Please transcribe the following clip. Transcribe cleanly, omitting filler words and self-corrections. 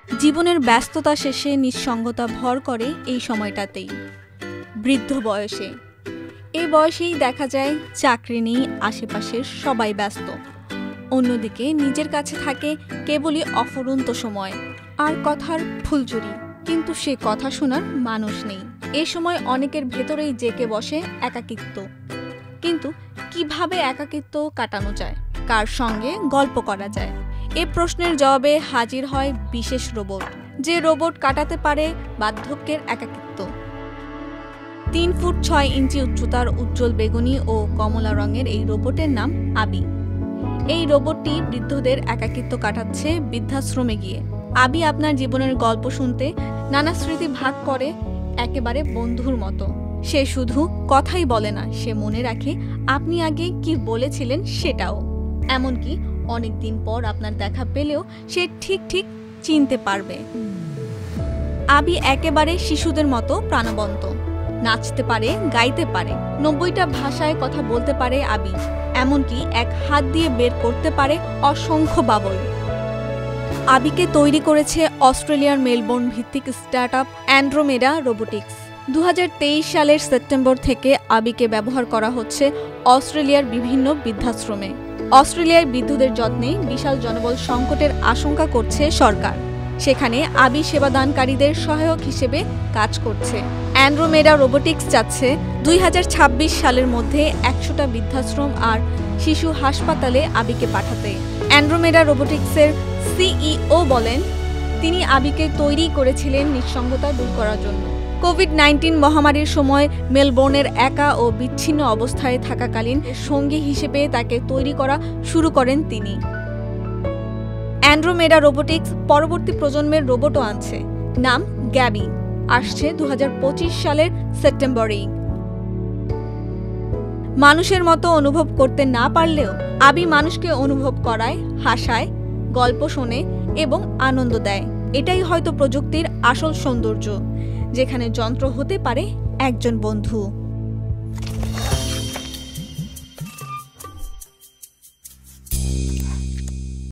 জীবনের ব্যস্ততা শেষে নিঃসঙ্গতা ভর করে এই সময়টাতেই, বৃদ্ধ বয়সে। এই বয়সেই দেখা যায় চাকরি নেই, আশেপাশের সবাই ব্যস্ত। অন্যদিকে নিজের কাছে থাকে কেবলই অফুরন্ত সময় আর কথার ফুলঝুরি, কিন্তু সে কথা শোনার মানুষ নেই। এ সময় অনেকের ভেতরেই জেঁকে বসে একাকিত্ব। কিন্তু কিভাবে একাকিত্ব কাটানো যায়, কার সঙ্গে গল্প করা যায়, এ প্রশ্নের জবাবে হাজির হয় বিশেষ রোবট, যে রোবট কাটাতে পারে বার্ধক্যের একাকিত্ব। 3 ফুট 6 ইঞ্চি উচ্চতার উজ্জ্বল বেগুনি ও কমলা রঙের এই রোবটের নাম আবি। এই রোবটটি বৃদ্ধদের একাকিত্ব কাটাচ্ছে বৃদ্ধাশ্রমে গিয়ে। আবি আপনার জীবনের গল্প শুনতে নানা স্মৃতি ভাগ করে একেবারে বন্ধুর মতো। সে শুধু কথাই বলে না, সে মনে রাখে আপনি আগে কি বলেছিলেন সেটাও। এমনকি অনেকদিন পর আপনার দেখা পেলেও সে ঠিক চিনতে পারবে। আবি একেবারে শিশুদের মতো প্রাণবন্ত, নাচতে পারে, গাইতে পারে, 90টা ভাষায় কথা বলতে পারে আবি। এমনকি এক হাত দিয়ে বের করতে পারে অসংখ্য বাবল। আবিকে তৈরি করেছে অস্ট্রেলিয়ার মেলবোর্ন ভিত্তিক স্টার্টআপ অ্যান্ড্রোমেডা রোবোটিক্স। 2023 সালের সেপ্টেম্বর থেকে আবিকে ব্যবহার করা হচ্ছে অস্ট্রেলিয়ার বিভিন্ন বৃদ্ধাশ্রমে। অস্ট্রেলিয়ায় বৃদ্ধদের যত্নে বিশাল জনবল সংকটের আশঙ্কা করছে সরকার। সেখানে আবি সেবাদানকারীদের সহায়ক হিসেবে কাজ করছে। অ্যান্ড্রোমেডা রোবোটিক্স চাচ্ছে 2026 সালের মধ্যে 100টা বৃদ্ধাশ্রম আর শিশু হাসপাতালে আবিকে পাঠাতে। অ্যান্ড্রোমেডা রোবোটিক্সের সিইও বলেন, তিনি আবিকে তৈরি করেছিলেন নিঃসঙ্গতা দূর করার জন্য। কোভিড-19 মহামারীর সময় মেলবোর্নের একা ও বিচ্ছিন্ন অবস্থায় থাকাকালীন সঙ্গী হিসেবে তাকে তৈরি করা শুরু করেন তিনি। অ্যান্ড্রোমেডা রোবোটিক্স পরবর্তী প্রজন্মের রোবটও আনছে, নাম গ্যাবি, আসছে 2025 সালের সেপ্টেম্বরেই। মানুষের মতো অনুভব করতে না পারলেও আবি মানুষকে অনুভব করায়, হাসায়, গল্প শোনে এবং আনন্দ দেয়। এটাই হয়তো প্রযুক্তির আসল সৌন্দর্য, যেখানে যন্ত্র হতে পারে একজন বন্ধু।